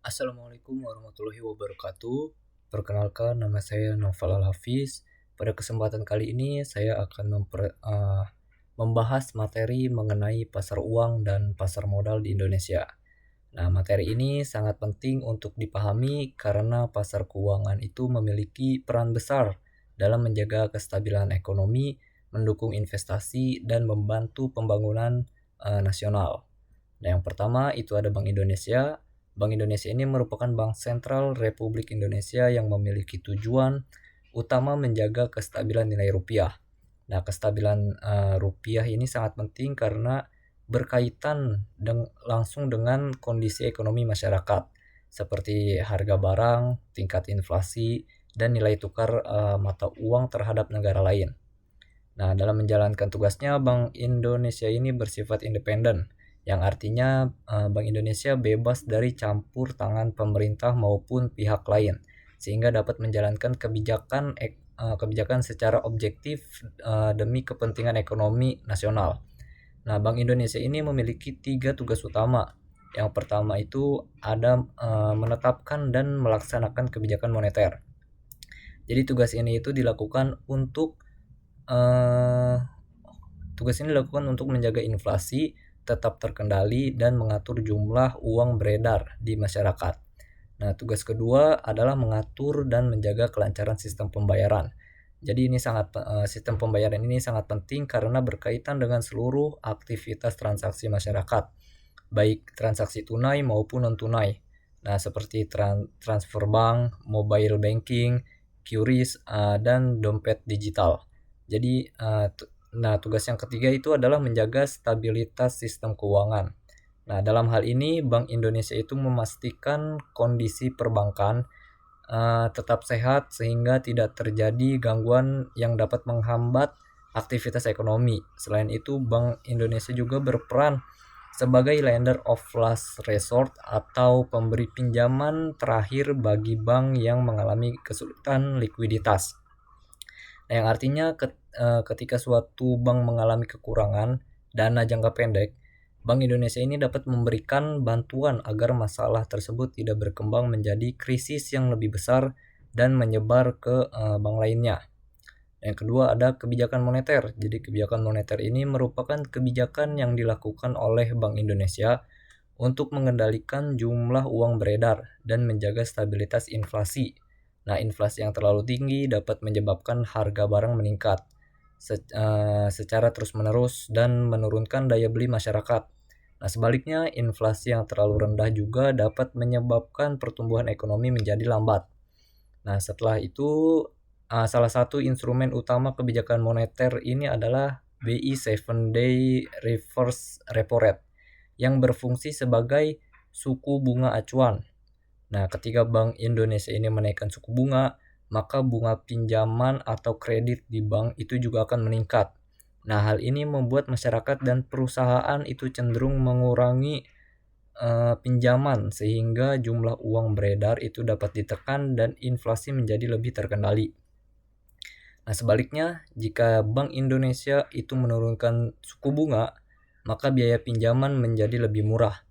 Assalamualaikum warahmatullahi wabarakatuh. Perkenalkan, nama saya Naufal Al-Hafiz. Pada kesempatan kali ini saya akan membahas materi mengenai pasar uang dan pasar modal di Indonesia. Nah, materi ini sangat penting untuk dipahami karena pasar keuangan itu memiliki peran besar dalam menjaga kestabilan ekonomi, mendukung investasi, dan membantu pembangunan nasional. Nah, yang pertama itu ada Bank Indonesia. Bank Indonesia ini merupakan bank sentral Republik Indonesia yang memiliki tujuan utama menjaga kestabilan nilai rupiah. Nah, kestabilan rupiah ini sangat penting karena berkaitan langsung dengan kondisi ekonomi masyarakat, seperti harga barang, tingkat inflasi, dan nilai tukar mata uang terhadap negara lain. Nah, dalam menjalankan tugasnya, Bank Indonesia ini bersifat independen, yang artinya Bank Indonesia bebas dari campur tangan pemerintah maupun pihak lain, sehingga dapat menjalankan kebijakan secara objektif demi kepentingan ekonomi nasional. Nah, Bank Indonesia ini memiliki 3 tugas utama. Yang pertama itu ada menetapkan dan melaksanakan kebijakan moneter. Jadi eh, tugas ini dilakukan untuk menjaga inflasi tetap terkendali dan mengatur jumlah uang beredar di masyarakat. Nah, tugas kedua adalah mengatur dan menjaga kelancaran sistem pembayaran. Jadi sistem pembayaran ini sangat penting karena berkaitan dengan seluruh aktivitas transaksi masyarakat, baik transaksi tunai maupun non tunai. Nah, seperti transfer bank, mobile banking, QRIS, dan dompet digital. Jadi, tugas yang ketiga itu adalah menjaga stabilitas sistem keuangan. Nah, dalam hal ini Bank Indonesia itu memastikan kondisi perbankan tetap sehat sehingga tidak terjadi gangguan yang dapat menghambat aktivitas ekonomi. Selain itu, Bank Indonesia juga berperan sebagai lender of last resort atau pemberi pinjaman terakhir bagi bank yang mengalami kesulitan likuiditas. Nah, yang artinya ketika suatu bank mengalami kekurangan dana jangka pendek, Bank Indonesia ini dapat memberikan bantuan agar masalah tersebut tidak berkembang menjadi krisis yang lebih besar dan menyebar ke bank lainnya. Yang kedua ada kebijakan moneter. Jadi kebijakan moneter ini merupakan kebijakan yang dilakukan oleh Bank Indonesia untuk mengendalikan jumlah uang beredar dan menjaga stabilitas inflasi. Nah, inflasi yang terlalu tinggi dapat menyebabkan harga barang meningkat secara terus-menerus dan menurunkan daya beli masyarakat. Nah, sebaliknya, inflasi yang terlalu rendah juga dapat menyebabkan pertumbuhan ekonomi menjadi lambat. Nah, setelah itu, salah satu instrumen utama kebijakan moneter ini adalah BI 7-day reverse repo rate yang berfungsi sebagai suku bunga acuan. Nah, ketika Bank Indonesia ini menaikkan suku bunga, maka bunga pinjaman atau kredit di bank itu juga akan meningkat. Nah, hal ini membuat masyarakat dan perusahaan itu cenderung mengurangi pinjaman sehingga jumlah uang beredar itu dapat ditekan dan inflasi menjadi lebih terkendali. Nah, sebaliknya, jika Bank Indonesia itu menurunkan suku bunga, maka biaya pinjaman menjadi lebih murah.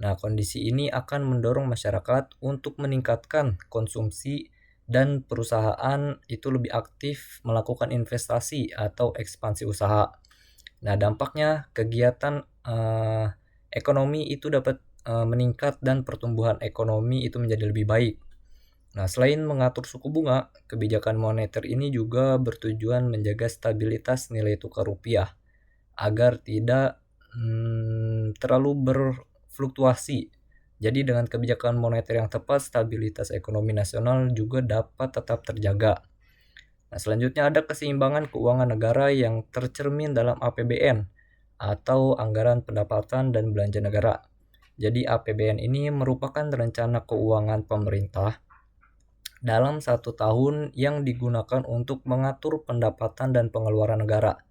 Nah, kondisi ini akan mendorong masyarakat untuk meningkatkan konsumsi dan perusahaan itu lebih aktif melakukan investasi atau ekspansi usaha. Nah, dampaknya kegiatan ekonomi itu dapat meningkat dan pertumbuhan ekonomi itu menjadi lebih baik. Nah, selain mengatur suku bunga, kebijakan moneter ini juga bertujuan menjaga stabilitas nilai tukar rupiah agar tidak terlalu berfluktuasi. Jadi dengan kebijakan moneter yang tepat, stabilitas ekonomi nasional juga dapat tetap terjaga. Nah, selanjutnya ada keseimbangan keuangan negara yang tercermin dalam APBN atau Anggaran Pendapatan dan Belanja Negara. Jadi APBN ini merupakan rencana keuangan pemerintah dalam 1 tahun yang digunakan untuk mengatur pendapatan dan pengeluaran negara.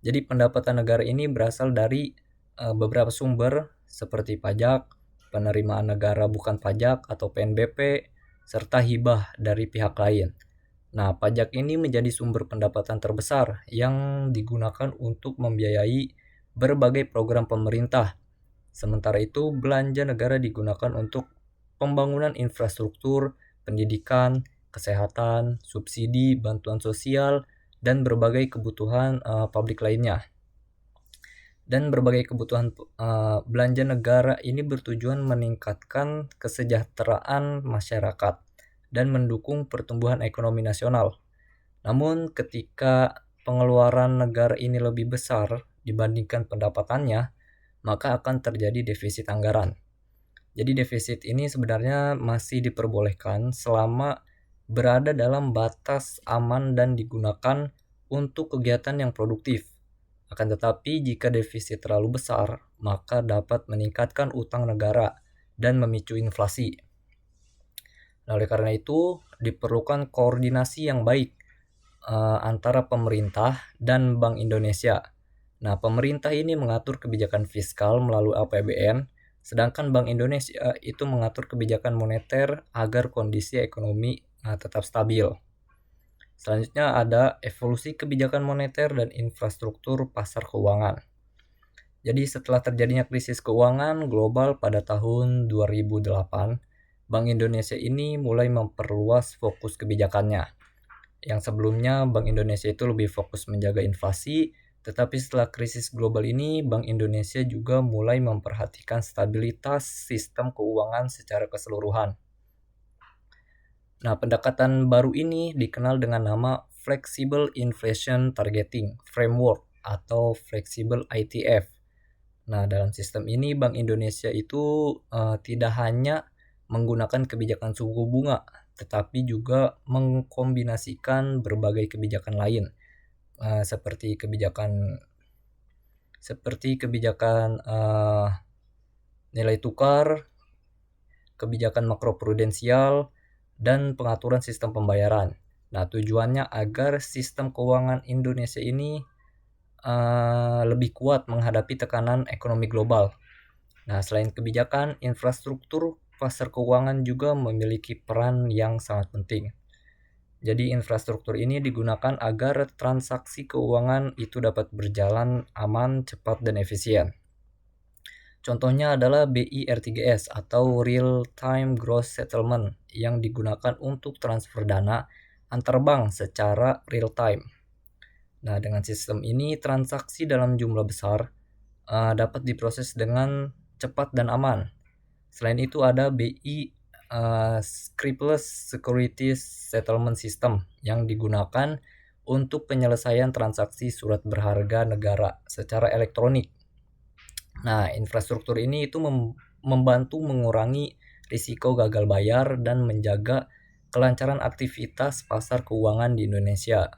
Jadi pendapatan negara ini berasal dari beberapa sumber seperti pajak, penerimaan negara bukan pajak atau PNBP, serta hibah dari pihak lain. Nah, pajak ini menjadi sumber pendapatan terbesar yang digunakan untuk membiayai berbagai program pemerintah. Sementara itu, belanja negara digunakan untuk pembangunan infrastruktur, pendidikan, kesehatan, subsidi, bantuan sosial, dan berbagai kebutuhan publik lainnya. Dan berbagai kebutuhan belanja negara ini bertujuan meningkatkan kesejahteraan masyarakat dan mendukung pertumbuhan ekonomi nasional. Namun ketika pengeluaran negara ini lebih besar dibandingkan pendapatannya, maka akan terjadi defisit anggaran. Jadi defisit ini sebenarnya masih diperbolehkan selama berada dalam batas aman dan digunakan untuk kegiatan yang produktif. Akan tetapi jika defisit terlalu besar, maka dapat meningkatkan utang negara dan memicu inflasi. Nah, oleh karena itu diperlukan koordinasi yang baik antara pemerintah dan Bank Indonesia. Nah, pemerintah ini mengatur kebijakan fiskal melalui APBN, sedangkan Bank Indonesia itu mengatur kebijakan moneter agar kondisi ekonomi tetap stabil. Selanjutnya ada evolusi kebijakan moneter dan infrastruktur pasar keuangan. Jadi setelah terjadinya krisis keuangan global pada tahun 2008, Bank Indonesia ini mulai memperluas fokus kebijakannya. Yang sebelumnya Bank Indonesia itu lebih fokus menjaga inflasi, tetapi setelah krisis global ini Bank Indonesia juga mulai memperhatikan stabilitas sistem keuangan secara keseluruhan. Nah, pendekatan baru ini dikenal dengan nama Flexible Inflation Targeting Framework atau Flexible ITF. Nah, dalam sistem ini Bank Indonesia itu tidak hanya menggunakan kebijakan suku bunga, tetapi juga mengkombinasikan berbagai kebijakan lain, seperti kebijakan nilai tukar, kebijakan makroprudensial, dan pengaturan sistem pembayaran. Nah, tujuannya agar sistem keuangan Indonesia ini lebih kuat menghadapi tekanan ekonomi global. Nah, selain kebijakan, infrastruktur pasar keuangan juga memiliki peran yang sangat penting. Jadi infrastruktur ini digunakan agar transaksi keuangan itu dapat berjalan aman, cepat, dan efisien. Contohnya adalah BIR3S atau Real Time Gross Settlement yang digunakan untuk transfer dana antar bank secara real time. Nah, dengan sistem ini transaksi dalam jumlah besar dapat diproses dengan cepat dan aman. Selain itu ada BI Scriptless Securities Settlement System yang digunakan untuk penyelesaian transaksi surat berharga negara secara elektronik. Nah, infrastruktur ini itu membantu mengurangi risiko gagal bayar dan menjaga kelancaran aktivitas pasar keuangan di Indonesia.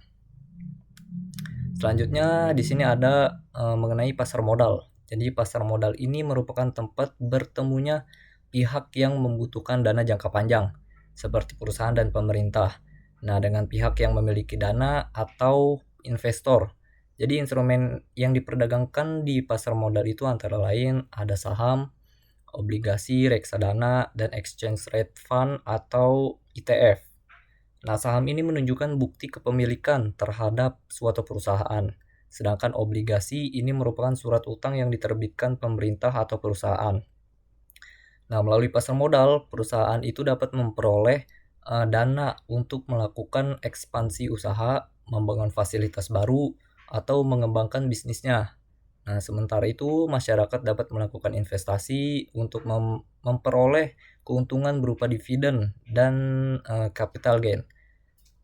Selanjutnya di sini ada mengenai pasar modal. Jadi pasar modal ini merupakan tempat bertemunya pihak yang membutuhkan dana jangka panjang, seperti perusahaan dan pemerintah. Nah, dengan pihak yang memiliki dana atau investor. Jadi instrumen yang diperdagangkan di pasar modal itu antara lain ada saham, obligasi, reksadana, dan exchange rate fund atau ETF. Nah, saham ini menunjukkan bukti kepemilikan terhadap suatu perusahaan, sedangkan obligasi ini merupakan surat utang yang diterbitkan pemerintah atau perusahaan. Nah, melalui pasar modal, perusahaan itu dapat memperoleh dana untuk melakukan ekspansi usaha, membangun fasilitas baru, atau mengembangkan bisnisnya. Nah, sementara itu masyarakat dapat melakukan investasi untuk memperoleh keuntungan berupa dividen dan capital gain.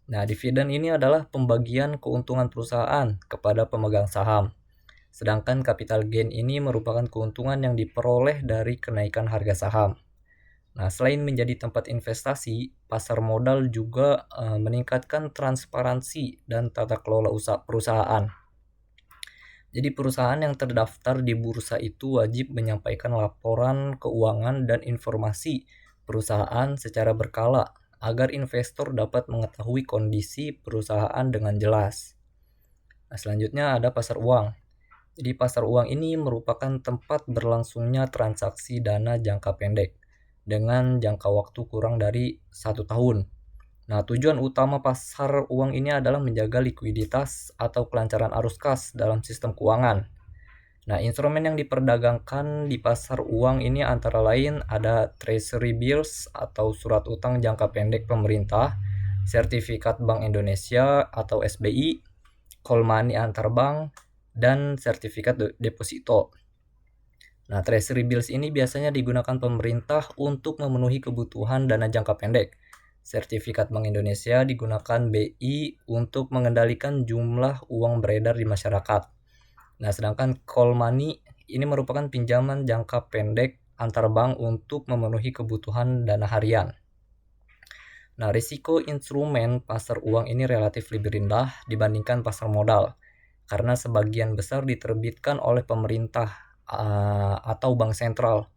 Nah, dividen ini adalah pembagian keuntungan perusahaan kepada pemegang saham. Sedangkan capital gain ini merupakan keuntungan yang diperoleh dari kenaikan harga saham. Nah, selain menjadi tempat investasi, pasar modal juga meningkatkan transparansi dan tata kelola usaha perusahaan. Jadi perusahaan yang terdaftar di bursa itu wajib menyampaikan laporan keuangan dan informasi perusahaan secara berkala agar investor dapat mengetahui kondisi perusahaan dengan jelas. Nah, selanjutnya ada pasar uang. Jadi pasar uang ini merupakan tempat berlangsungnya transaksi dana jangka pendek dengan jangka waktu kurang dari 1 tahun. Nah, tujuan utama pasar uang ini adalah menjaga likuiditas atau kelancaran arus kas dalam sistem keuangan. Nah, instrumen yang diperdagangkan di pasar uang ini antara lain ada treasury bills atau surat utang jangka pendek pemerintah, sertifikat Bank Indonesia atau SBI, call money antar bank, dan sertifikat deposito. Nah, treasury bills ini biasanya digunakan pemerintah untuk memenuhi kebutuhan dana jangka pendek. Sertifikat Bank Indonesia digunakan BI untuk mengendalikan jumlah uang beredar di masyarakat. Nah, sedangkan call money ini merupakan pinjaman jangka pendek antar bank untuk memenuhi kebutuhan dana harian. Nah, risiko instrumen pasar uang ini relatif lebih rendah dibandingkan pasar modal karena sebagian besar diterbitkan oleh pemerintah atau bank sentral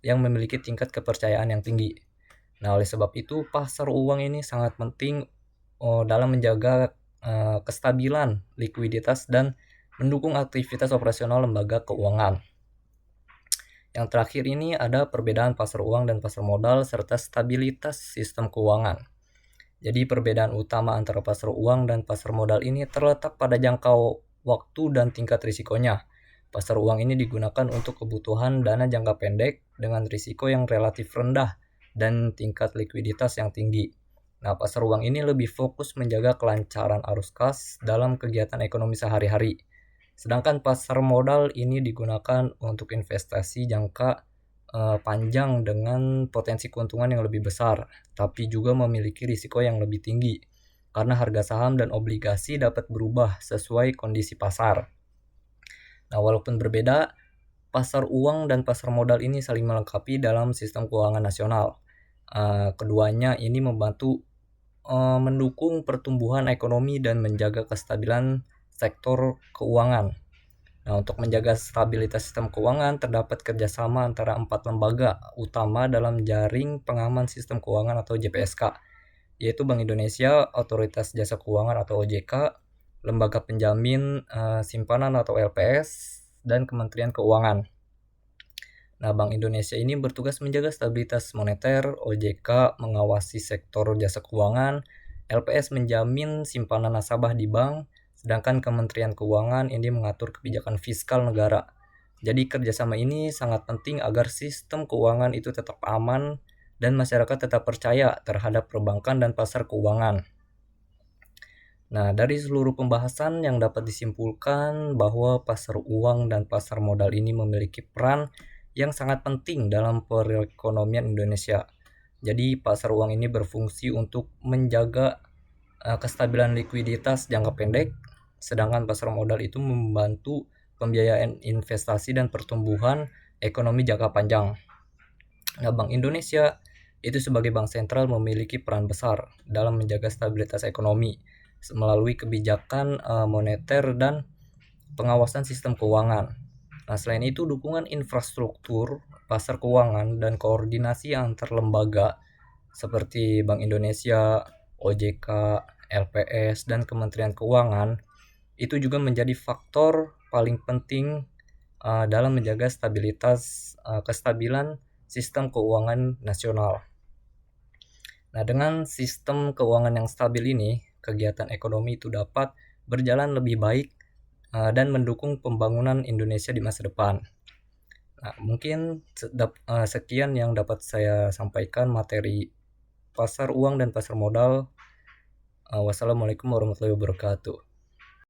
yang memiliki tingkat kepercayaan yang tinggi. Nah, oleh sebab itu pasar uang ini sangat penting dalam menjaga kestabilan likuiditas dan mendukung aktivitas operasional lembaga keuangan. Yang terakhir ini ada perbedaan pasar uang dan pasar modal serta stabilitas sistem keuangan. Jadi perbedaan utama antara pasar uang dan pasar modal ini terletak pada jangkau waktu dan tingkat risikonya. Pasar uang ini digunakan untuk kebutuhan dana jangka pendek dengan risiko yang relatif rendah dan tingkat likuiditas yang tinggi. Nah, pasar uang ini lebih fokus menjaga kelancaran arus kas dalam kegiatan ekonomi sehari-hari. Sedangkan pasar modal ini digunakan untuk investasi jangka panjang dengan potensi keuntungan yang lebih besar, tapi juga memiliki risiko yang lebih tinggi karena harga saham dan obligasi dapat berubah sesuai kondisi pasar. Nah, walaupun berbeda, pasar uang dan pasar modal ini saling melengkapi dalam sistem keuangan nasional. Keduanya ini membantu mendukung pertumbuhan ekonomi dan menjaga kestabilan sektor keuangan. Nah, untuk menjaga stabilitas sistem keuangan, terdapat kerjasama antara 4 lembaga utama dalam jaring pengaman sistem keuangan atau JPSK, yaitu Bank Indonesia, Otoritas Jasa Keuangan atau OJK, Lembaga Penjamin Simpanan atau LPS, dan Kementerian Keuangan. Nah, Bank Indonesia ini bertugas menjaga stabilitas moneter, OJK mengawasi sektor jasa keuangan, LPS menjamin simpanan nasabah di bank, sedangkan Kementerian Keuangan ini mengatur kebijakan fiskal negara. Jadi kerjasama ini sangat penting agar sistem keuangan itu tetap aman dan masyarakat tetap percaya terhadap perbankan dan pasar keuangan. Nah, dari seluruh pembahasan yang dapat disimpulkan bahwa pasar uang dan pasar modal ini memiliki peran yang sangat penting dalam perekonomian Indonesia. Jadi pasar uang ini berfungsi untuk menjaga kestabilan likuiditas jangka pendek, sedangkan pasar modal itu membantu pembiayaan investasi dan pertumbuhan ekonomi jangka panjang. Nah, Bank Indonesia itu sebagai bank sentral memiliki peran besar dalam menjaga stabilitas ekonomi melalui kebijakan moneter dan pengawasan sistem keuangan. Nah, selain itu dukungan infrastruktur pasar keuangan dan koordinasi antar lembaga seperti Bank Indonesia, OJK, LPS, dan Kementerian Keuangan itu juga menjadi faktor paling penting dalam menjaga kestabilan sistem keuangan nasional. Nah, dengan sistem keuangan yang stabil ini, kegiatan ekonomi itu dapat berjalan lebih baik dan mendukung pembangunan Indonesia di masa depan. Nah, mungkin sekian yang dapat saya sampaikan materi pasar uang dan pasar modal. Wassalamualaikum warahmatullahi wabarakatuh.